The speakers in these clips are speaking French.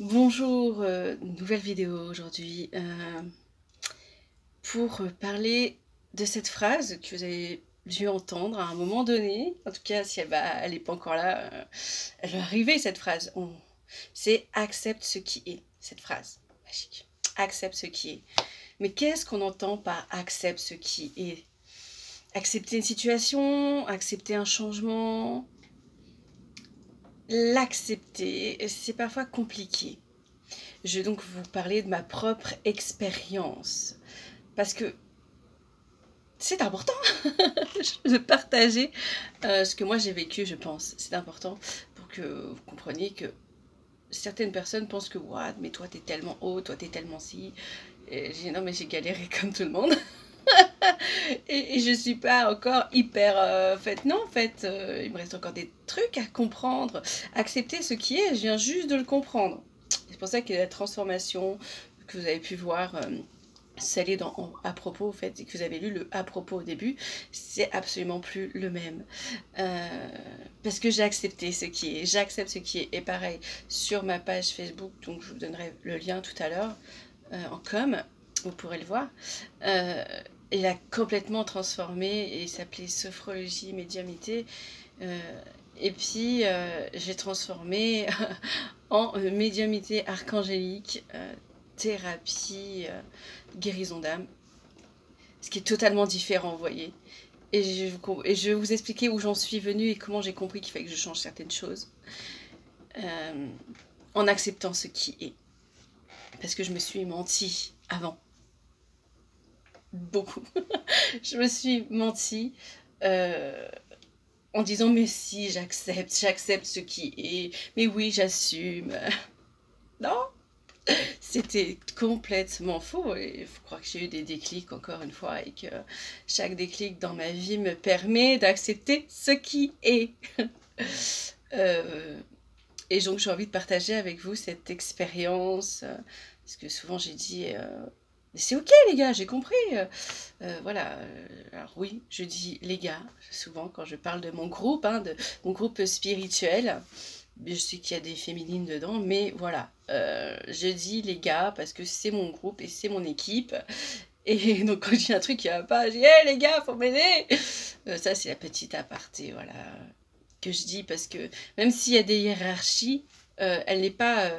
Bonjour, nouvelle vidéo aujourd'hui pour parler de cette phrase que vous avez dû entendre à un moment donné. En tout cas, si elle est pas encore là, elle va arriver cette phrase. C'est accepte ce qui est, cette phrase magique. Accepte ce qui est. Mais qu'est-ce qu'on entend par accepte ce qui est? Accepter une situation, accepter un changement. L'accepter, c'est parfois compliqué. Je vais donc vous parler de ma propre expérience. Parce que c'est important de partager ce que moi j'ai vécu, je pense. C'est important pour que vous compreniez que certaines personnes pensent que what, mais toi t'es tellement haut, toi t'es tellement si. Et j'ai dit non mais j'ai galéré comme tout le monde. et je suis pas encore hyper faite. Non, en fait, il me reste encore des trucs à comprendre. Accepter ce qui est, je viens juste de le comprendre. C'est pour ça que la transformation que vous avez pu voir, celle est dans à propos, au fait, et que vous avez lu le à propos au début, c'est absolument plus le même. Parce que j'ai accepté ce qui est, j'accepte ce qui est. Et pareil, sur ma page Facebook, donc je vous donnerai le lien tout à l'heure, en com, vous pourrez le voir. Il a complètement transformé et il s'appelait sophrologie, médiumnité. Et puis j'ai transformé en médiumité archangélique, thérapie, guérison d'âme. Ce qui est totalement différent, vous voyez. Et je vais vous expliquer où j'en suis venue et comment j'ai compris qu'il fallait que je change certaines choses. En acceptant ce qui est. Parce que je me suis menti avant. Beaucoup. Je me suis menti en disant mais si, j'accepte ce qui est. Mais oui, j'assume. Non, c'était complètement faux. Et il faut croire que j'ai eu des déclics encore une fois et que chaque déclic dans ma vie me permet d'accepter ce qui est. Et donc j'ai envie de partager avec vous cette expérience. Parce que souvent j'ai dit... c'est ok les gars, j'ai compris. Voilà. Alors oui, je dis les gars, souvent quand je parle de mon groupe, de mon groupe spirituel. Je sais qu'il y a des féminines dedans, mais voilà. Je dis les gars parce que c'est mon groupe et c'est mon équipe. Et donc quand je dis un truc qui va pas, je dis hey, les gars, faut m'aider. Ça c'est la petite aparté, voilà, que je dis parce que même s'il y a des hiérarchies, elle n'est pas...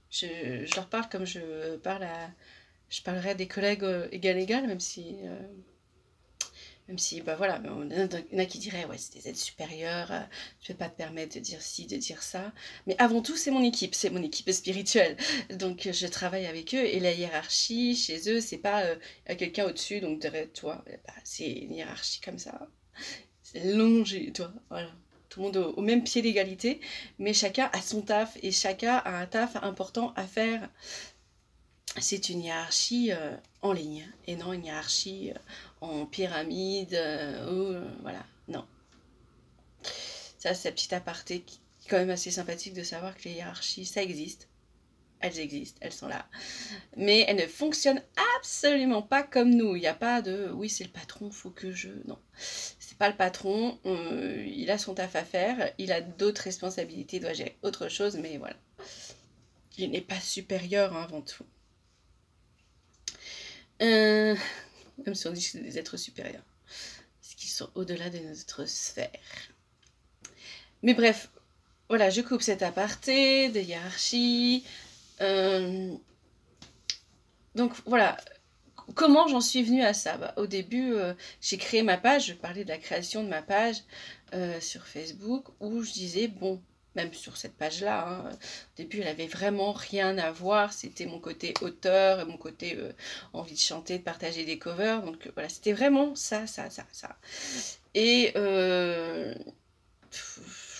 je leur parle comme je parlerais à des collègues égal, même si, bah voilà, il y en a qui diraient, ouais, c'est des aides supérieures, je ne vais pas te permettre de dire ci, de dire ça. Mais avant tout, c'est mon équipe spirituelle. Donc, je travaille avec eux et la hiérarchie, chez eux, c'est pas quelqu'un au-dessus, donc derrière toi, bah, c'est une hiérarchie comme ça. C'est longé, toi, voilà. Tout le monde au même pied d'égalité, mais chacun a son taf et chacun a un taf important à faire. C'est une hiérarchie en ligne et non une hiérarchie en pyramide voilà, non. Ça, c'est la petite aparté qui est quand même assez sympathique de savoir que les hiérarchies, ça existe. Elles existent, elles sont là. Mais elles ne fonctionnent absolument pas comme nous. Il n'y a pas de oui, c'est le patron, faut que je. Non. C'est pas le patron, il a son taf à faire, il a d'autres responsabilités, il doit gérer autre chose, mais voilà. Il n'est pas supérieur avant tout. Même si on dit que c'est des êtres supérieurs. Parce qu'ils sont au-delà de notre sphère. Mais bref, voilà, je coupe cet aparté de hiérarchie. Donc voilà, comment j'en suis venue à ça? Au début, j'ai créé ma page, je parlais de la création de ma page sur Facebook, où je disais, bon, même sur cette page-là, au début, elle avait vraiment rien à voir, c'était mon côté auteur, et mon côté envie de chanter, de partager des covers, donc voilà, c'était vraiment ça. Et je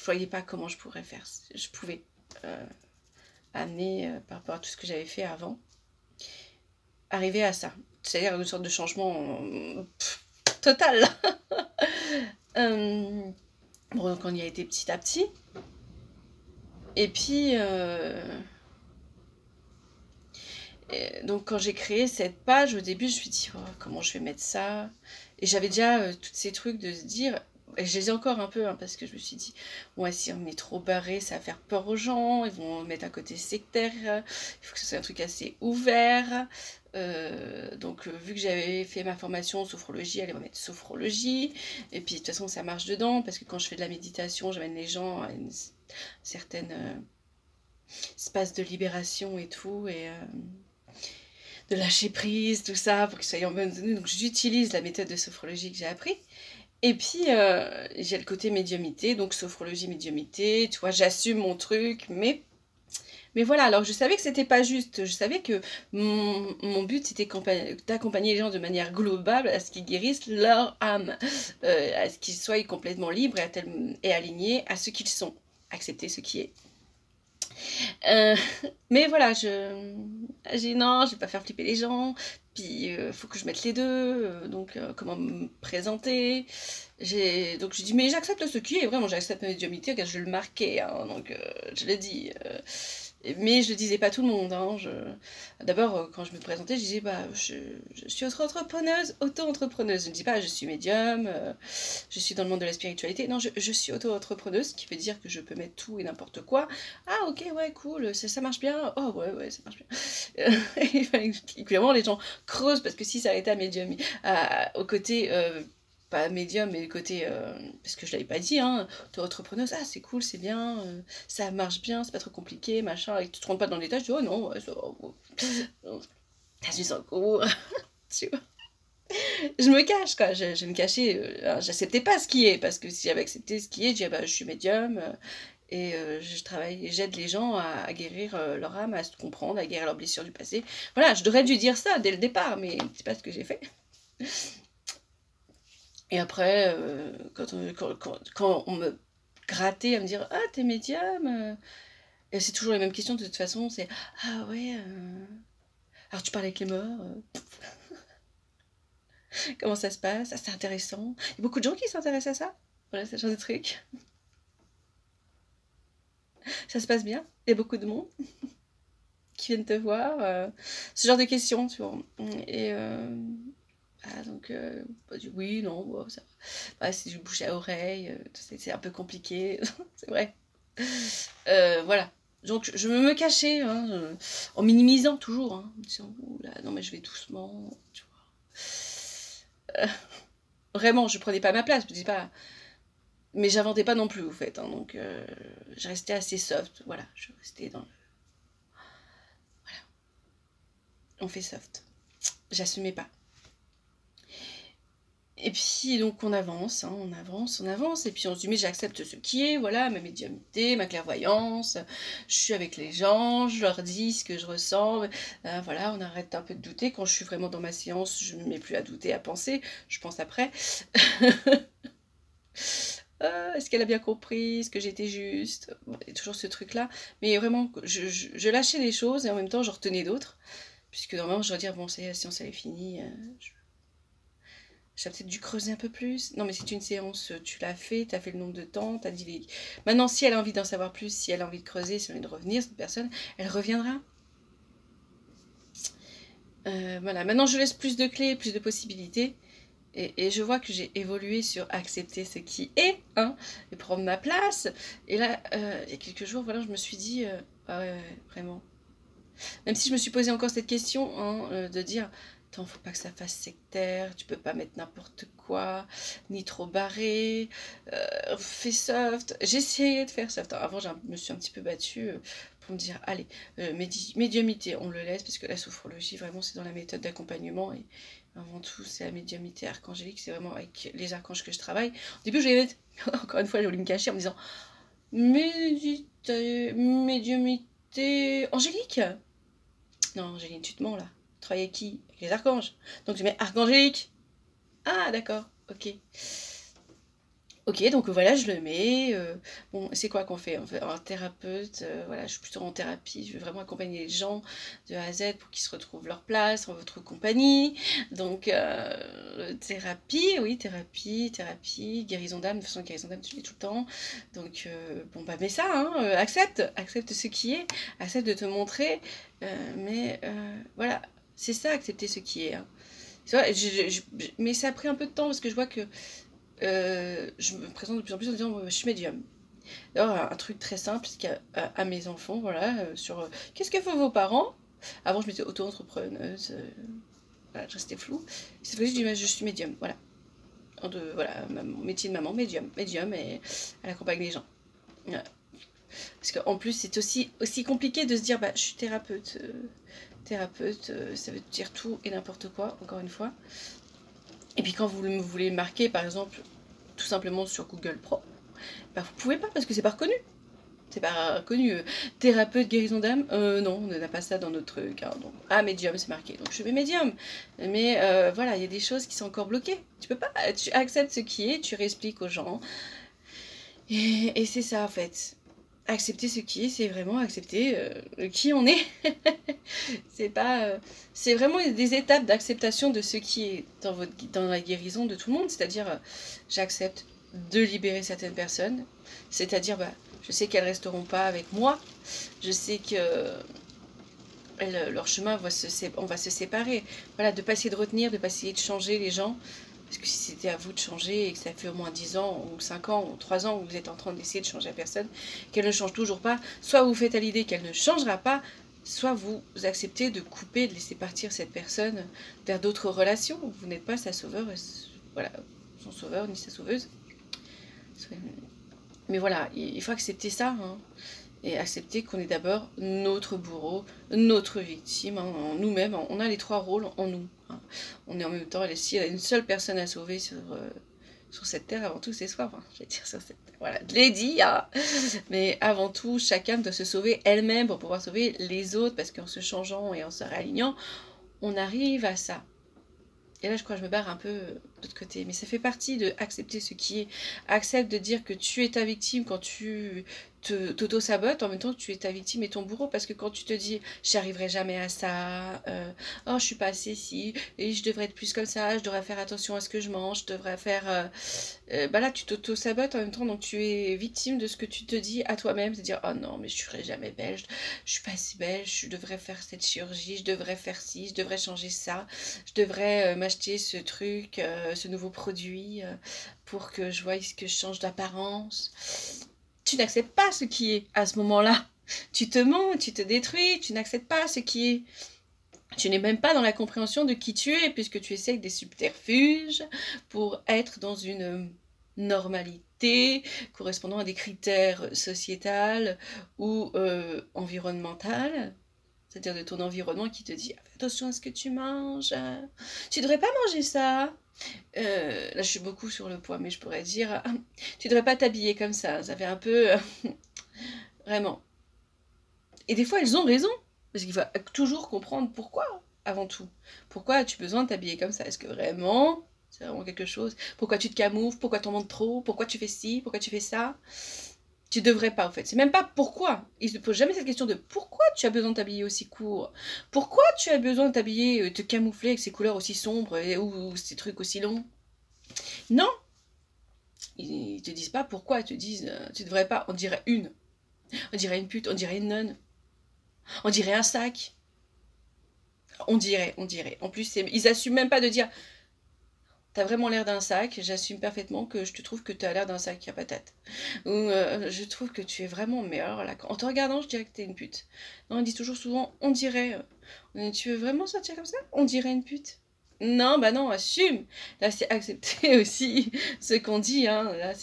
voyais pas comment je pourrais faire, je pouvais amener par rapport à tout ce que j'avais fait avant, arriver à ça. C'est-à-dire une sorte de changement total. Bon, donc on y a été petit à petit. Et puis, donc quand j'ai créé cette page, au début, je me suis dit, oh, comment je vais mettre ça? Et j'avais déjà tous ces trucs de se dire, et je les ai encore un peu, hein, parce que je me suis dit, ouais, si on est trop barré, ça va faire peur aux gens, ils vont mettre un côté sectaire, il faut que ce soit un truc assez ouvert. Donc, vu que j'avais fait ma formation en sophrologie, elle va mettre sophrologie, et puis de toute façon, ça marche dedans, parce que quand je fais de la méditation, j'amène les gens à une certaine espace de libération et tout, et de lâcher prise, tout ça, pour qu'ils soient en bonne tenue. Donc, j'utilise la méthode de sophrologie que j'ai appris. Et puis, j'ai le côté médiumité, donc sophrologie, médiumité, tu vois, j'assume mon truc, mais voilà, alors je savais que c'était pas juste, je savais que mon but c'était d'accompagner les gens de manière globale à ce qu'ils guérissent leur âme, à ce qu'ils soient complètement libres et alignés à ce qu'ils sont, accepter ce qui est. Mais voilà, j'ai dit non, je vais pas faire flipper les gens, puis faut que je mette les deux, donc comment me présenter. Donc je dis mais j'accepte ce qui est, vraiment j'accepte ma médiumnité, car je le marquais, hein, donc je l'ai dit. Mais je le disais pas à tout le monde. Hein, d'abord, quand je me présentais, je disais bah, je suis auto-entrepreneuse. Je ne dis pas je suis médium, je suis dans le monde de la spiritualité. Non, je suis auto-entrepreneuse, ce qui veut dire que je peux mettre tout et n'importe quoi. Ah ok, ouais, cool, ça marche bien. Oh ouais, ça marche bien. Il fallait que clairement les gens creusent, parce que si ça arrêtait à médium, au côté pas médium, mais le côté, parce que je l'avais pas dit, hein, auto-entrepreneuse, ah c'est cool, c'est bien, ça marche bien, c'est pas trop compliqué, machin, et que tu te rends pas dans le détail, tu dis, oh non, ouais, ça suis en cours, tu vois. Je me cache, quoi, je me cachais, j'acceptais pas ce qui est, parce que si j'avais accepté ce qui est, je disais, bah, je suis médium, et je travaille, j'aide les gens à guérir leur âme, à se comprendre, à guérir leurs blessures du passé. Voilà, je devrais dû dire ça dès le départ, mais c'est pas ce que j'ai fait. Et après, quand on me grattait à me dire « Ah, t'es médium ?» Et c'est toujours les mêmes questions de toute façon, c'est « Ah ouais, alors tu parles avec les morts comment ça se passe? Ah, c'est intéressant. » Il y a beaucoup de gens qui s'intéressent à ça. Voilà, ce genre de trucs. Ça se passe bien. Il y a beaucoup de monde qui viennent te voir. Ce genre de questions, tu vois. Et donc, oui, non, bon, ça va. C'est du bouche à oreille, c'est un peu compliqué, c'est vrai. Voilà. Donc, je me cachais, hein, en minimisant toujours, hein, en disant, oula, non, mais je vais doucement, tu vois. Vraiment, je prenais pas ma place, je me disais pas. Mais j'inventais pas non plus, au fait, hein, donc je restais assez soft, voilà, je restais dans le. Voilà, on fait soft. J'assumais pas. Et puis, donc, on avance, hein, on avance, et puis on se dit, mais j'accepte ce qui est, voilà, ma médiumnité, ma clairvoyance, je suis avec les gens, je leur dis ce que je ressens, voilà, on arrête un peu de douter. Quand je suis vraiment dans ma séance, je ne me mets plus à douter, à penser, je pense après. Est-ce qu'elle a bien compris? Est-ce que j'étais juste? Bon, il y a toujours ce truc-là, mais vraiment, je lâchais les choses, et en même temps, je retenais d'autres, puisque normalement, je dois dire, bon, c'est la séance, elle est finie, j'ai peut-être dû creuser un peu plus. Non, mais c'est une séance, tu l'as fait, tu as fait le nombre de temps, tu as dit les. Maintenant, si elle a envie d'en savoir plus, si elle a envie de creuser, si elle a envie de revenir, cette personne, elle reviendra. Voilà, maintenant je laisse plus de clés, plus de possibilités. Et je vois que j'ai évolué sur accepter ce qui est, hein, et prendre ma place. Et là, il y a quelques jours, voilà, je me suis dit, ah ouais, vraiment. Même si je me suis posé encore cette question, hein, de dire, attends, faut pas que ça fasse sectaire, tu peux pas mettre n'importe quoi, ni trop barré, fais soft. J'ai essayé de faire soft. Avant, je me suis un petit peu battue pour me dire, allez, médiumité, on le laisse, parce que la sophrologie, vraiment, c'est dans la méthode d'accompagnement, et avant tout, c'est la médiumité archangélique, c'est vraiment avec les archanges que je travaille. Au début, je voulais mettre, encore une fois, j'ai voulu me cacher en me disant, médiumité angélique. Non, Angéline, tu te mens là. Travaille avec qui? Avec les archanges. Donc je mets archangélique. Ah, d'accord, ok. Ok, donc voilà, je le mets. Bon, c'est quoi qu'on fait? On fait un thérapeute. Voilà, je suis plutôt en thérapie. Je veux vraiment accompagner les gens de A à Z pour qu'ils se retrouvent leur place en votre compagnie. Donc, thérapie, oui, thérapie, guérison d'âme. De toute façon, guérison d'âme, tu l'es tout le temps. Donc, bon, bah, mets ça, hein, accepte ce qui est, accepte de te montrer. Mais voilà, c'est ça, accepter ce qui est. Hein. Mais ça a pris un peu de temps, parce que je vois que je me présente de plus en plus en disant je suis médium. D'ailleurs, un truc très simple à mes enfants, voilà, sur qu'est-ce que font vos parents. Avant, je m'étais auto-entrepreneuse, voilà, je restais floue. Cette fois-ci, je dis je suis médium, voilà. Voilà, mon métier de maman, médium, et elle accompagne les gens. Voilà. Parce qu'en plus, c'est aussi compliqué de se dire je suis thérapeute. Thérapeute, ça veut dire tout et n'importe quoi, encore une fois. Et puis quand vous voulez marquer, par exemple, tout simplement sur Google Pro, vous pouvez pas parce que c'est pas reconnu. C'est pas reconnu. Thérapeute guérison d'âme, non, on n'a pas ça dans notre truc. Hein, donc, médium, c'est marqué. Donc je mets médium. Mais voilà, il y a des choses qui sont encore bloquées. Tu peux pas, tu acceptes ce qui est, tu réexpliques aux gens. Et c'est ça en fait. Accepter ce qui est, c'est vraiment accepter qui on est. C'est pas, c'est vraiment des étapes d'acceptation de ce qui est dans la guérison de tout le monde. C'est-à-dire, j'accepte de libérer certaines personnes. C'est-à-dire, je sais qu'elles resteront pas avec moi. Je sais que leur chemin on va se séparer. Voilà, de pas essayer de retenir, de pas essayer de changer les gens. Parce que si c'était à vous de changer et que ça fait au moins 10 ans, ou 5 ans, ou 3 ans, où vous êtes en train d'essayer de changer la personne, qu'elle ne change toujours pas, soit vous faites à l'idée qu'elle ne changera pas, soit vous acceptez de couper, de laisser partir cette personne vers d'autres relations. Vous n'êtes pas sa sauveur, voilà, son sauveur ni sa sauveuse. Mais voilà, il faut accepter ça, hein, et accepter qu'on est d'abord notre bourreau, notre victime, hein, nous-mêmes. On a les 3 rôles en nous. Hein. On est en même temps, s'il y a une seule personne à sauver sur cette terre, avant tout, c'est soi. Hein, je vais dire sur cette terre. Voilà, je l'ai dit. Hein. Mais avant tout, chacun doit se sauver elle-même pour pouvoir sauver les autres, parce qu'en se changeant et en se réalignant, on arrive à ça. Et là, je crois que je me barre un peu de l'autre côté. Mais ça fait partie de accepter ce qui est. Accepte de dire que tu es ta victime quand tu t'auto-sabotes, en même temps que tu es ta victime et ton bourreau. Parce que quand tu te dis, j'y arriverai jamais à ça, oh, je suis pas assez si, et je devrais être plus comme ça, je devrais faire attention à ce que je mange, je devrais faire... là, tu t'auto-sabotes en même temps, donc tu es victime de ce que tu te dis à toi-même. C'est dire, oh non, mais je serai jamais belle, je suis pas si belle, je devrais faire cette chirurgie, je devrais faire ci, je devrais changer ça, je devrais m'acheter ce truc, ce nouveau produit, pour que je voie ce que je change d'apparence. Tu n'acceptes pas ce qui est à ce moment-là. Tu te mens, tu te détruis, tu n'acceptes pas ce qui est. Tu n'es même pas dans la compréhension de qui tu es, puisque tu essaies des subterfuges pour être dans une normalité correspondant à des critères sociétals ou environnementaux. C'est-à-dire de ton environnement qui te dit attention à ce que tu manges, tu devrais pas manger ça. Là je suis beaucoup sur le poids, mais je pourrais dire tu devrais pas t'habiller comme ça fait un peu vraiment. Et des fois elles ont raison, parce qu'il faut toujours comprendre pourquoi, avant tout. Pourquoi as-tu besoin de t'habiller comme ça? Est-ce que vraiment c'est vraiment quelque chose? Pourquoi tu te camoufles? Pourquoi t'en montres trop? Pourquoi tu fais ci? Pourquoi tu fais ça? Tu devrais pas, en fait. C'est même pas pourquoi. Il ne se pose jamais cette question de pourquoi tu as besoin de t'habiller aussi court. Pourquoi tu as besoin de t'habiller, te camoufler avec ces couleurs aussi sombres ou ces trucs aussi longs. Non. Ils te disent pas pourquoi. Ils te disent tu devrais pas. On dirait une. On dirait une pute. On dirait une nonne. On dirait un sac. On dirait. En plus, ils assument même pas de dire t'as vraiment l'air d'un sac, j'assume parfaitement que je te trouve que tu as l'air d'un sac à patates. Ou je trouve que tu es vraiment... Mais alors là, en te regardant, je dirais que t'es une pute. Non, on dit toujours souvent, on dirait... tu veux vraiment sortir comme ça? On dirait une pute. Non, bah non, assume. Là, c'est accepter aussi ce qu'on dit. Hein. Là,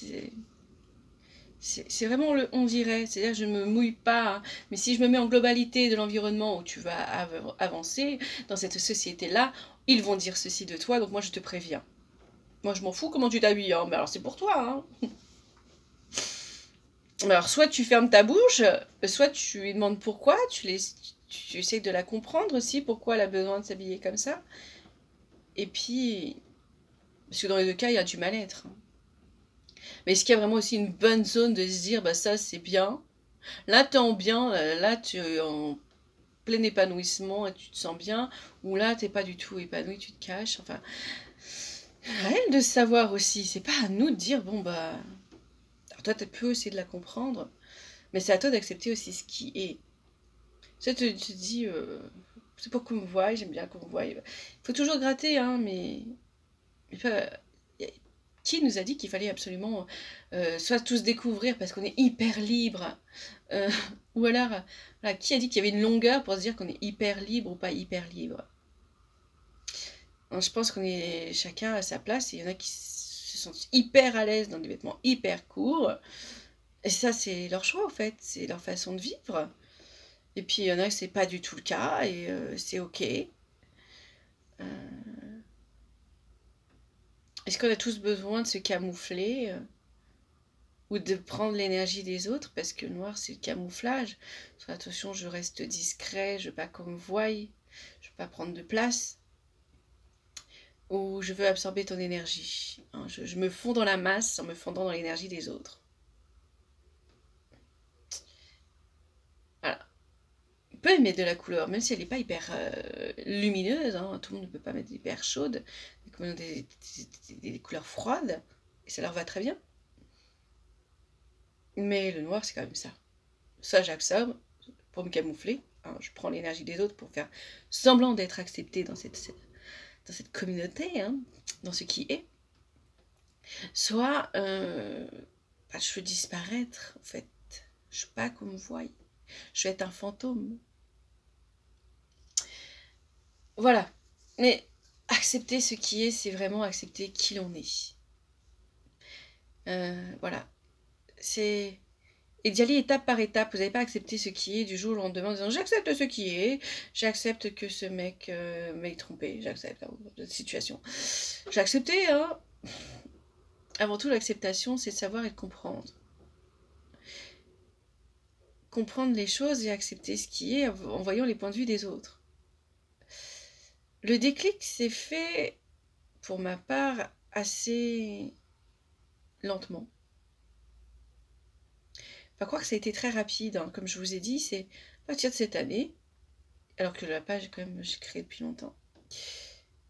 c'est vraiment le on dirait. C'est-à-dire, je me mouille pas. Hein. Mais si je me mets en globalité de l'environnement où tu vas avancer, dans cette société-là, ils vont dire ceci de toi, donc moi, je te préviens. Moi, je m'en fous comment tu t'habilles, hein. Mais alors c'est pour toi. Hein. Alors, soit tu fermes ta bouche, soit tu lui demandes pourquoi, tu essayes de la comprendre aussi, pourquoi elle a besoin de s'habiller comme ça. Et puis, parce que dans les deux cas, il y a du mal-être. Mais est-ce qu'il y a vraiment aussi une bonne zone de se dire, ça c'est bien. Là, t'es en bien, là, tu es en plein épanouissement et tu te sens bien. Ou là, t'es pas du tout épanoui, tu te caches. Enfin... à elle de savoir aussi, c'est pas à nous de dire, alors toi tu peux essayer de la comprendre, mais c'est à toi d'accepter aussi ce qui est. Tu te dis, c'est pour qu'on me voie, j'aime bien qu'on me voie. Il faut toujours gratter, hein, mais qui nous a dit qu'il fallait absolument soit tous découvrir parce qu'on est hyper libre, ou alors, voilà, qui a dit qu'il y avait une longueur pour se dire qu'on est hyper libre ou pas hyper libre? Donc, je pense qu'on est chacun à sa place, et il y en a qui se sentent hyper à l'aise dans des vêtements hyper courts, et ça c'est leur choix en fait, c'est leur façon de vivre. Et puis il y en a c'est pas du tout le cas, et c'est ok. Est-ce qu'on a tous besoin de se camoufler ou de prendre l'énergie des autres? Parce que le noir, c'est le camouflage. Attention, je reste discret, je veux pas qu'on me voie, je veux pas prendre de place. Ou je veux absorber ton énergie. Hein, je me fonds dans la masse en me fondant dans l'énergie des autres. Voilà. On peut mettre de la couleur, même si elle n'est pas hyper lumineuse. Hein. Tout le monde ne peut pas mettre hyper chaude. Des couleurs froides. Et ça leur va très bien. Mais le noir, c'est quand même ça. Ça, j'absorbe pour me camoufler. Hein, je prends l'énergie des autres pour faire semblant d'être accepté dans cette communauté, hein, dans ce qui est. Soit, je veux disparaître, en fait. Je veux pas qu'on me voie. Je veux être un fantôme. Voilà. Mais accepter ce qui est, c'est vraiment accepter qui l'on est. Voilà. C'est... Et d'y aller étape par étape. Vous n'avez pas accepté ce qui est du jour au lendemain en disant j'accepte ce qui est, j'accepte que ce mec m'ait trompé, j'accepte la situation. J'ai accepté, hein. Avant tout, l'acceptation, c'est de savoir et de comprendre. Comprendre les choses et accepter ce qui est en voyant les points de vue des autres. Le déclic s'est fait, pour ma part, assez lentement. Pas croire que ça a été très rapide, hein. Comme je vous ai dit, c'est à partir de cette année, alors que la page, quand même, j'ai créé depuis longtemps.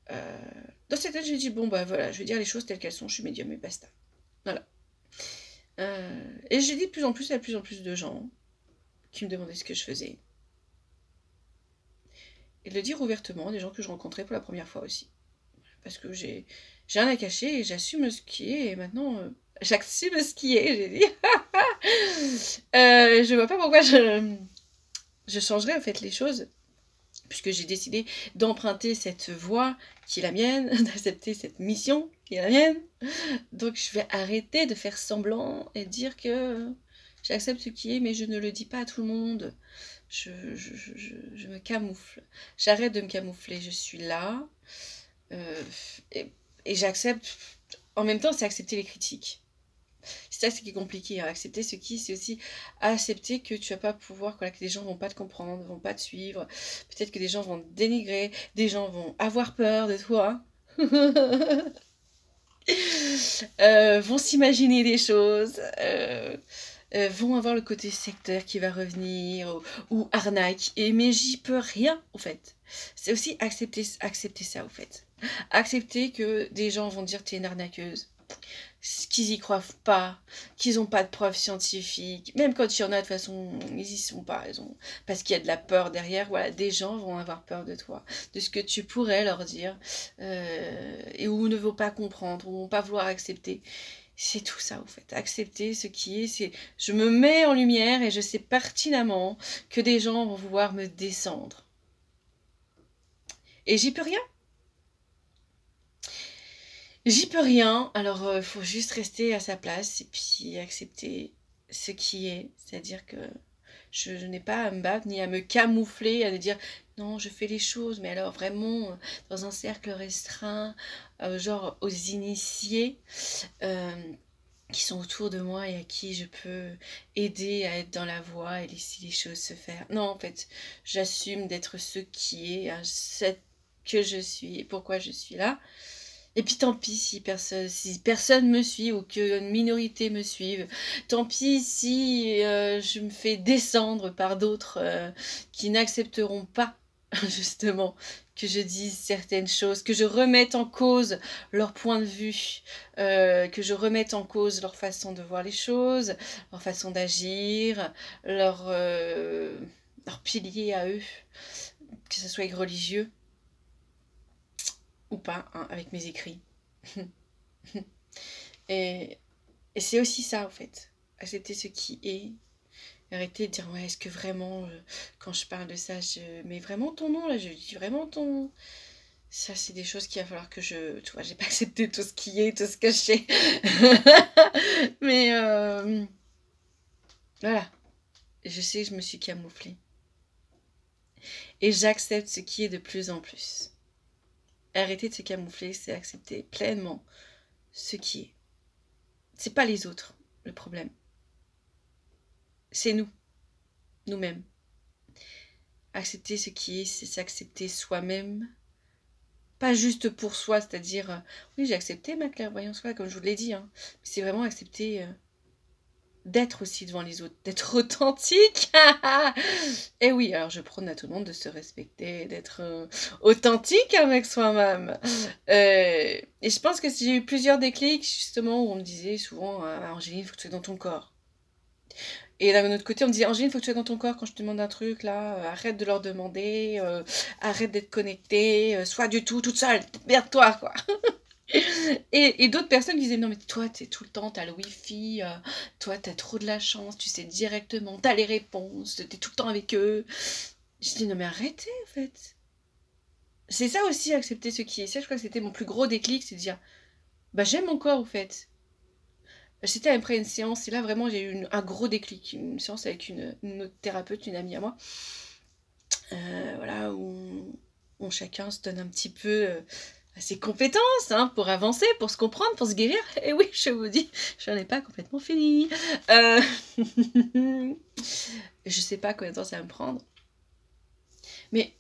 Dans cette année, j'ai dit, bon, bah voilà, je vais dire les choses telles qu'elles sont, je suis médium et basta. Voilà. Et j'ai dit de plus en plus à plus en plus de gens qui me demandaient ce que je faisais. Et de le dire ouvertement, des gens que je rencontrais pour la première fois aussi. Parce que j'ai rien à cacher et j'assume ce qui est, et maintenant, j'assume ce qui est, j'ai dit. Je vois pas pourquoi je changerais en fait les choses, puisque j'ai décidé d'emprunter cette voie qui est la mienne, d'accepter cette mission qui est la mienne. Donc je vais arrêter de faire semblant et dire que j'accepte ce qui est, mais je ne le dis pas à tout le monde. Je me camoufle. J'arrête de me camoufler, je suis là. Et j'accepte. En même temps, c'est accepter les critiques. C'est ça qui est compliqué, hein. Accepter ce qui, c'est aussi accepter que tu vas pas pouvoir, que les gens vont pas te comprendre, vont pas te suivre. Peut-être que des gens vont te dénigrer, des gens vont avoir peur de toi. Vont s'imaginer des choses, vont avoir le côté sectaire qui va revenir, ou arnaque, mais j'y peux rien, en fait. C'est aussi accepter ça, en fait. Accepter que des gens vont dire t'es une arnaqueuse, qu'ils y croient pas, qu'ils n'ont pas de preuves scientifiques, même quand il y en a de toute façon, ils y sont pas, parce qu'il y a de la peur derrière. Voilà, des gens vont avoir peur de toi, de ce que tu pourrais leur dire, et ou ne vont pas comprendre, ou vont pas vouloir accepter. C'est tout ça, en fait. Accepter ce qui est, c'est je me mets en lumière et je sais pertinemment que des gens vont vouloir me descendre. Et j'y peux rien. J'y peux rien, alors il faut juste rester à sa place et puis accepter ce qui est. C'est-à-dire que je n'ai pas à me battre ni à me camoufler, à me dire non, je fais les choses, mais alors vraiment dans un cercle restreint, genre aux initiés qui sont autour de moi et à qui je peux aider à être dans la voie et laisser les choses se faire. Non, en fait, j'assume d'être ce qui est, hein, que je suis et pourquoi je suis là. Et puis tant pis si personne me suit ou qu'une minorité me suive. Tant pis si je me fais descendre par d'autres qui n'accepteront pas justement que je dise certaines choses, que je remette en cause leur point de vue, que je remette en cause leur façon de voir les choses, leur façon d'agir, leur pilier à eux, que ce soit religieux ou pas, hein, avec mes écrits. Et, et c'est aussi ça, en fait. Accepter ce qui est. Arrêter de dire, ouais, est-ce que vraiment, quand je parle de ça, je mets vraiment ton nom, là, je dis vraiment ton nom. Ça, c'est des choses qu'il va falloir que je... Tu vois, j'ai pas accepté tout ce qui est, tout ce que je sais. Mais voilà. Je sais que je me suis camouflée. Et j'accepte ce qui est de plus en plus. Arrêter de se camoufler, c'est accepter pleinement ce qui est. C'est pas les autres, le problème. C'est nous, nous-mêmes. Accepter ce qui est, c'est s'accepter soi-même. Pas juste pour soi, c'est-à-dire, oui, j'ai accepté ma clairvoyance, comme je vous l'ai dit. Hein, c'est vraiment accepter d'être aussi devant les autres, d'être authentique. Et oui, alors je prône à tout le monde de se respecter, d'être authentique avec soi-même. Et je pense que j'ai eu plusieurs déclics, justement, où on me disait souvent, Angéline, il faut que tu sois dans ton corps. Et d'un autre côté, on me disait, Angéline, il faut que tu sois dans ton corps quand je te demande un truc, là, arrête de leur demander, arrête d'être connectée, sois du tout toute seule, merde-toi, quoi. Et d'autres personnes disaient, non mais toi t'es tout le temps, t'as le wifi, toi t'as trop de la chance, tu sais directement, t'as les réponses, t'es tout le temps avec eux. Je dis, non mais arrêtez en fait. C'est ça aussi, accepter ce qui est. Ça, je crois que c'était mon plus gros déclic, c'est de dire, bah j'aime mon corps en fait. C'était après une séance, et là vraiment j'ai eu un gros déclic, une séance avec une autre thérapeute, une amie à moi, voilà, où chacun se donne un petit peu ses compétences hein, pour avancer, pour se comprendre, pour se guérir. Et oui, je vous dis, je n'en ai pas complètement fini. Je sais pas combien de temps ça va me prendre. Mais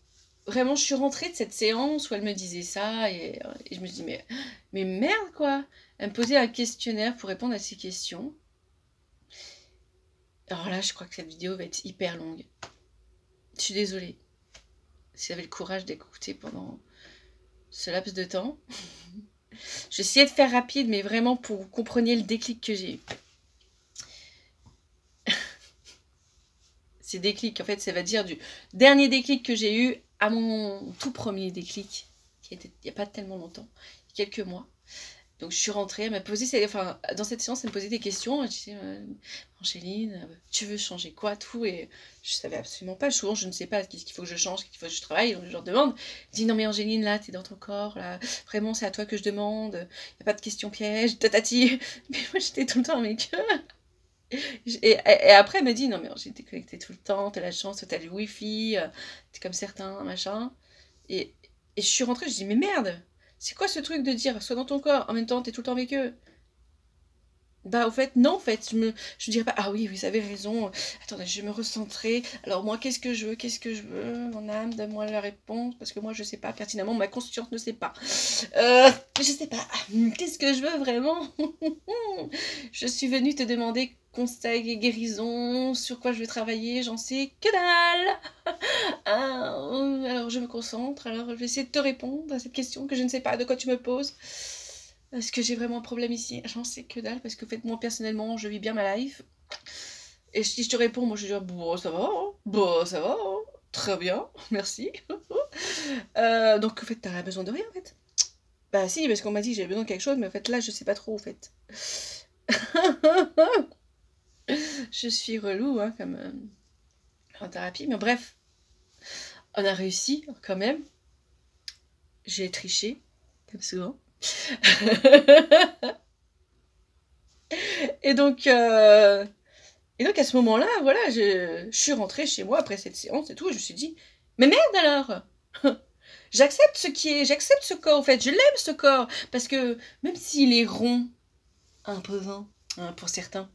vraiment, je suis rentrée de cette séance où elle me disait ça et je me dis, mais merde quoi. Elle me posait un questionnaire pour répondre à ces questions. Alors là, je crois que cette vidéo va être hyper longue. Je suis désolée. Si vous avez le courage d'écouter pendant ce laps de temps. J'ai essayé de faire rapide, mais vraiment pour que vous compreniez le déclic que j'ai eu. Ces déclics, en fait, ça va dire du dernier déclic que j'ai eu à mon tout premier déclic, qui était il n'y a pas tellement longtemps, il y a quelques mois. Donc je suis rentrée, elle m'a posé, dans cette séance, elle me posait des questions. Je disais, Angéline, tu veux changer quoi, tout, et je savais absolument pas. Souvent, je ne sais pas qu'est-ce qu'il faut que je change, qu'est-ce qu'il faut que je travaille. Donc je leur demande. Je dis, non mais Angéline, là, t'es dans ton corps, là, vraiment, c'est à toi que je demande. Il n'y a pas de questions pièges, tatati. Mais moi, j'étais tout le temps avec eux. Et après, elle m'a dit, non mais Angéline, t'es connectée tout le temps, t'as la chance, t'as le wifi, t'es comme certains, machin. Et je suis rentrée, je dis, mais merde! C'est quoi ce truc de dire, sois dans ton corps, en même temps, t'es tout le temps avec eux? Bah, au fait, non, en fait, je dirais pas, ah oui, vous avez raison, attendez, je vais me recentrer. Alors, moi, qu'est-ce que je veux? Qu'est-ce que je veux? Mon âme, donne-moi la réponse, parce que moi, je sais pas pertinemment, ma conscience ne sait pas. Je sais pas, qu'est-ce que je veux vraiment? Je suis venue te demander conseil et guérison, sur quoi je vais travailler, j'en sais que dalle! Alors je me concentre, alors je vais essayer de te répondre à cette question que je ne sais pas de quoi tu me poses. Est-ce que j'ai vraiment un problème ici? J'en sais que dalle, parce que en fait, moi personnellement, je vis bien ma life. Et si je te réponds, moi je vais dire, bon, ça va, hein. Bon, ça va, hein. Très bien, merci. Donc en fait, t'as besoin de rien en fait. Bah si, parce qu'on m'a dit que j'avais besoin de quelque chose, mais en fait là, je sais pas trop en fait. Je suis relou, hein, comme en thérapie, mais bref. On a réussi quand même. J'ai triché, comme souvent. et donc à ce moment-là, voilà, je suis rentrée chez moi après cette séance et tout, et je me suis dit, mais merde alors. J'accepte ce qui est, j'accepte ce corps en fait, je l'aime ce corps, parce que même s'il est rond, imposant hein, pour certains,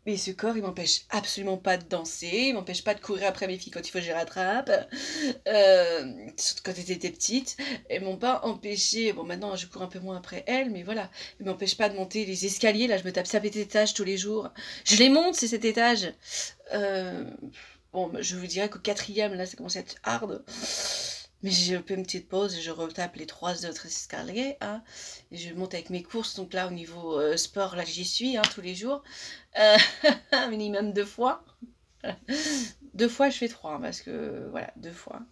mais ce corps, il m'empêche absolument pas de danser, il m'empêche pas de courir après mes filles quand il faut que je les rattrape, surtout quand elles étaient petites. Elles m'ont pas empêché, bon maintenant je cours un peu moins après elles, mais voilà, elles m'empêchent pas de monter les escaliers, là je me tape 7 étages tous les jours. Je les monte, c'est cet étage. Bon, je vous dirais qu'au 4e, là ça commence à être hard. Mais j'ai fait une petite pause et je retape les 3 autres escaliers. Hein, et je monte avec mes courses. Donc là, au niveau sport, là, j'y suis hein, tous les jours. Un minimum 2 fois. 2 fois, je fais 3. Hein, parce que, voilà, 2 fois.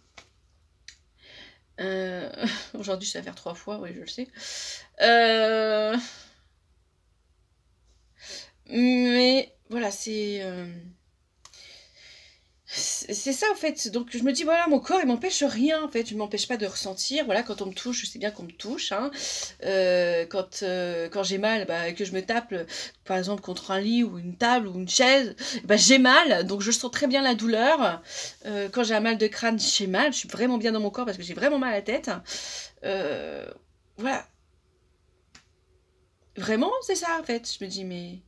Aujourd'hui, ça va faire 3 fois. Oui, je le sais. Mais voilà, c'est ça en fait. Donc je me dis voilà, mon corps il m'empêche rien en fait, je m'empêche pas de ressentir. Voilà, quand on me touche, je sais bien qu'on me touche, hein. Quand j'ai mal, bah, que je me tape par exemple contre un lit ou une table ou une chaise, bah, j'ai mal, donc je sens très bien la douleur. Quand j'ai un mal de crâne, j'ai mal, je suis vraiment bien dans mon corps parce que j'ai vraiment mal à la tête. Voilà, vraiment c'est ça en fait. Je me dis mais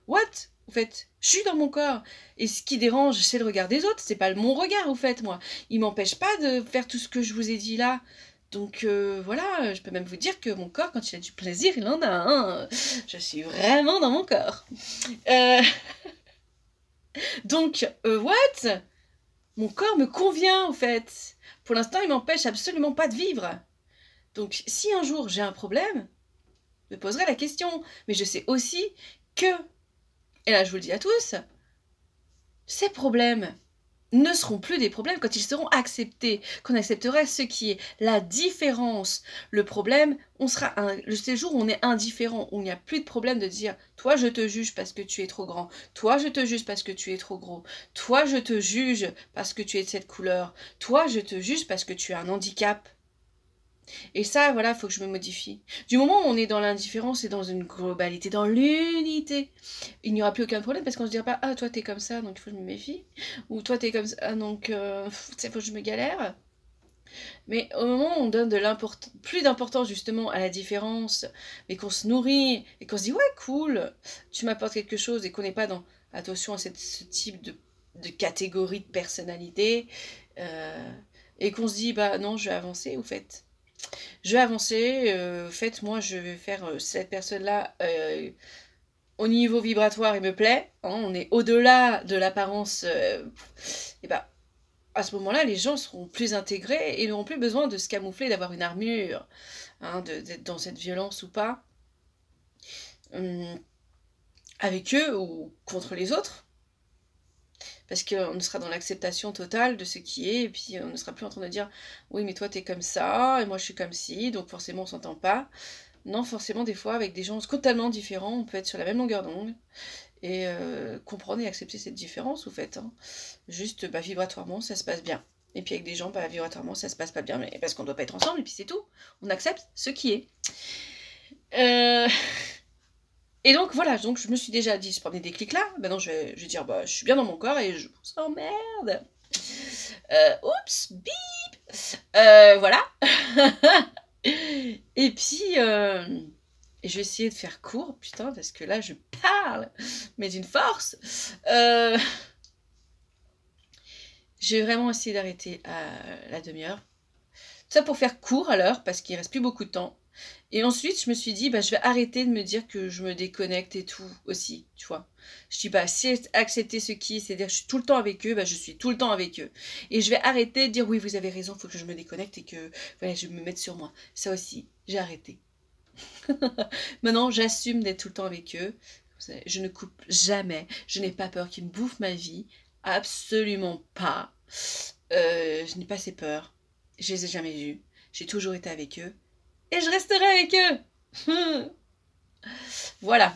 what? En fait, je suis dans mon corps. Et ce qui dérange, c'est le regard des autres. C'est pas mon regard, au fait, moi. Il m'empêche pas de faire tout ce que je vous ai dit là. Donc voilà, je peux même vous dire que mon corps, quand il a du plaisir, il en a un. Je suis vraiment dans mon corps. Euh, donc, what? Mon corps me convient, en fait. Pour l'instant, il m'empêche absolument pas de vivre. Donc, si un jour j'ai un problème, je me poserai la question. Mais je sais aussi que, et là je vous le dis à tous, ces problèmes ne seront plus des problèmes quand ils seront acceptés, qu'on acceptera ce qui est la différence. Le problème, le séjour où on est indifférent, où il n'y a plus de problème de dire « toi je te juge parce que tu es trop grand, toi je te juge parce que tu es trop gros, toi je te juge parce que tu es de cette couleur, toi je te juge parce que tu as un handicap ». Et ça, voilà, il faut que je me modifie. Du moment où on est dans l'indifférence et dans une globalité, dans l'unité, il n'y aura plus aucun problème parce qu'on ne se dira pas « Ah, toi, t'es comme ça, donc il faut que je me méfie. » Ou « Toi, t'es comme ça, donc il faut que je me galère. » Mais au moment où on donne plus d'importance justement à la différence, mais qu'on se nourrit et qu'on se dit « Ouais, cool, tu m'apportes quelque chose » et qu'on n'est pas dans, attention à ce type de catégorie de personnalité, et qu'on se dit « Bah non, je vais avancer, au fait. » Je vais avancer, moi je vais faire cette personne-là au niveau vibratoire, il me plaît, hein, on est au-delà de l'apparence, et bah à ce moment-là, les gens seront plus intégrés et n'auront plus besoin de se camoufler, d'avoir une armure, hein, d'être dans cette violence ou pas, avec eux ou contre les autres. Parce qu'on sera dans l'acceptation totale de ce qui est, et puis on ne sera plus en train de dire « Oui, mais toi, t'es comme ça, et moi, je suis comme ci, donc forcément, on s'entend pas. » Non, forcément, des fois, avec des gens totalement différents, on peut être sur la même longueur d'onde, et comprendre et accepter cette différence, au fait. Hein. Juste, bah, vibratoirement, ça se passe bien. Et puis avec des gens, bah, vibratoirement, ça se passe pas bien, mais parce qu'on doit pas être ensemble, et puis c'est tout. On accepte ce qui est. Et donc voilà, donc je me suis déjà dit, je prends des déclics là, maintenant je vais dire, bah, je suis bien dans mon corps et je vous emmerde. Oups, bip. Voilà. Et puis, je vais essayer de faire court, putain, parce que là je parle, mais d'une force. Je vais vraiment essayer d'arrêter à la demi-heure. Tout ça pour faire court à l'heure, parce qu'il reste plus beaucoup de temps. Et ensuite, je me suis dit, bah, je vais arrêter de me dire que je me déconnecte et tout aussi, tu vois. Je dis, bah, si accepter ce qui est, c'est-à-dire que je suis tout le temps avec eux, bah, je suis tout le temps avec eux. Et je vais arrêter de dire, oui, vous avez raison, il faut que je me déconnecte et que voilà, je me mette sur moi. Ça aussi, j'ai arrêté. Maintenant, j'assume d'être tout le temps avec eux. Je ne coupe jamais. Je n'ai pas peur qu'ils me bouffent ma vie. Absolument pas. Je n'ai pas ces peurs. Je les ai jamais eues. J'ai toujours été avec eux. Et je resterai avec eux. Voilà.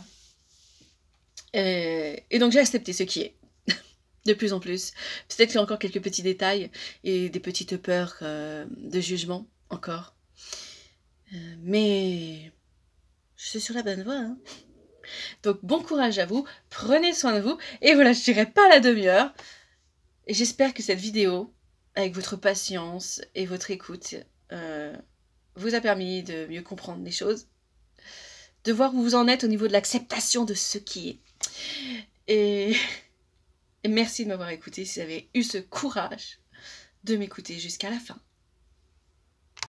Et donc j'ai accepté ce qui est. De plus en plus. Peut-être qu'il y a encore quelques petits détails et des petites peurs de jugement encore. Mais je suis sur la bonne voie. Hein. Donc bon courage à vous. Prenez soin de vous. Et voilà, je dirai pas la demi-heure. Et j'espère que cette vidéo, avec votre patience et votre écoute, vous a permis de mieux comprendre les choses, de voir où vous en êtes au niveau de l'acceptation de ce qui est. Et merci de m'avoir écouté si vous avez eu ce courage de m'écouter jusqu'à la fin.